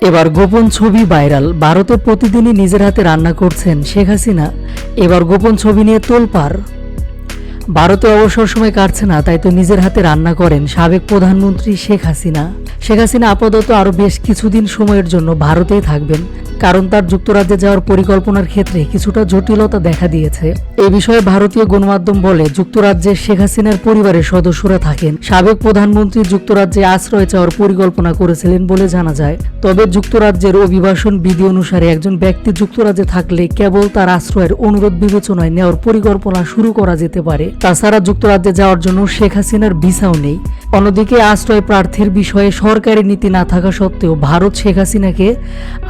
এবার গোপন ছবি ভাইরাল। ভারতে প্রতিদিনই নিজের হাতে রান্না করছেন শেখ হাসিনা। এবার গোপন ছবি নিয়ে তোলপাড়। ভারতে অবসর সময় কাটছে না, তাই তো নিজের হাতে রান্না করেন সাবেক প্রধানমন্ত্রী শেখ হাসিনা। শেখ হাসিনা আপাতত আরও বেশ কিছুদিন সময়ের জন্য ভারতেই থাকবেন, কারণ তার যুক্তরাজ্যে যাওয়ার পরিকল্পনার ক্ষেত্রে কিছুটা জটিলতা দেখা দিয়েছে। এ বিষয়ে ভারতীয় গণমাধ্যম বলে, যুক্তরাজ্যে শেখ হাসিনার পরিবারের সদস্যরা থাকেন। সাবেক প্রধানমন্ত্রী যুক্তরাজ্যে আশ্রয় চাওয়ার পরিকল্পনা করেছিলেন বলে জানা যায়। তবে যুক্তরাজ্যের অভিবাসন বিধি অনুসারে একজন ব্যক্তি যুক্তরাজ্যে থাকলে কেবল তার আশ্রয়ের অনুরোধ বিবেচনায় নেওয়ার পরিকল্পনা শুরু করা যেতে পারে। তাছাড়া যুক্তরাজ্যে যাওয়ার জন্য শেখ হাসিনার ভিসাও নেই। অন্যদিকে আশ্রয় প্রার্থীর বিষয়ে সরকারি নীতি না থাকা সত্ত্বেও ভারত শেখ হাসিনাকে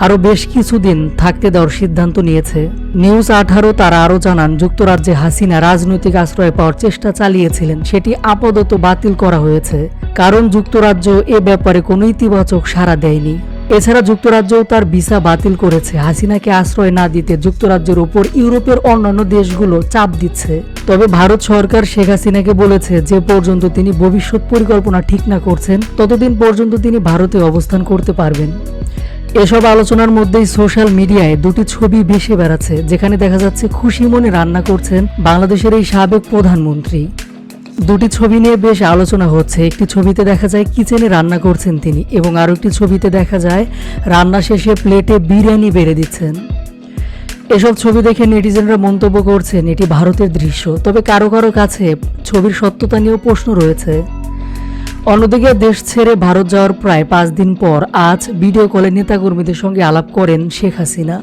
আরও বেশ কিছুদিন থাকতে দেওয়ার সিদ্ধান্ত নিয়েছে। নিউজ 18 তারা আরও জানান, যুক্তরাজ্যে হাসিনা রাজনৈতিক আশ্রয় পাওয়ার চেষ্টা চালিয়েছিলেন, সেটি আপাতত বাতিল করা হয়েছে, কারণ যুক্তরাজ্য এ ব্যাপারে কোনো ইতিবাচক সাড়া দেয়নি। এছাড়া যুক্তরাজ্যও তার ভিসা বাতিল করেছে। হাসিনাকে আশ্রয় না দিতে যুক্তরাজ্যের উপর ইউরোপের অন্যান্য দেশগুলো চাপ দিচ্ছে। তবে ভারত সরকার শেখ হাসিনাকে বলেছে, যে পর্যন্ত তিনি ভবিষ্যৎ পরিকল্পনা ঠিক না করছেন, ততদিন পর্যন্ত তিনি ভারতে অবস্থান করতে পারবেন। এসব আলোচনার মধ্যেই সোশ্যাল মিডিয়ায় দুটি ছবি ভেসে বেড়াচ্ছে, যেখানে দেখা যাচ্ছে খুশি মনে রান্না করছেন বাংলাদেশের এই সাবেক প্রধানমন্ত্রী। দুটি ছবি নিয়ে বেশ আলোচনা হচ্ছে। একটি ছবিতে দেখা যায় কিচেনে রান্না করছেন তিনি, এবং আরও একটি ছবিতে দেখা যায় রান্না শেষে প্লেটে বিরিয়ানি বেড়ে দিচ্ছেন। এসব ছবি দেখে নেটিজেনরা মন্তব্য করছেন এটি ভারতের দৃশ্য, তবে কারো কারো কাছে ছবির সত্যতা নিয়েও প্রশ্ন রয়েছে। অন্যদিকে দেশ ছেড়ে ভারত যাওয়ার প্রায় 5 দিন পর আজ ভিডিও কলে নেতাকর্মীদের সঙ্গে আলাপ করেন শেখ হাসিনা।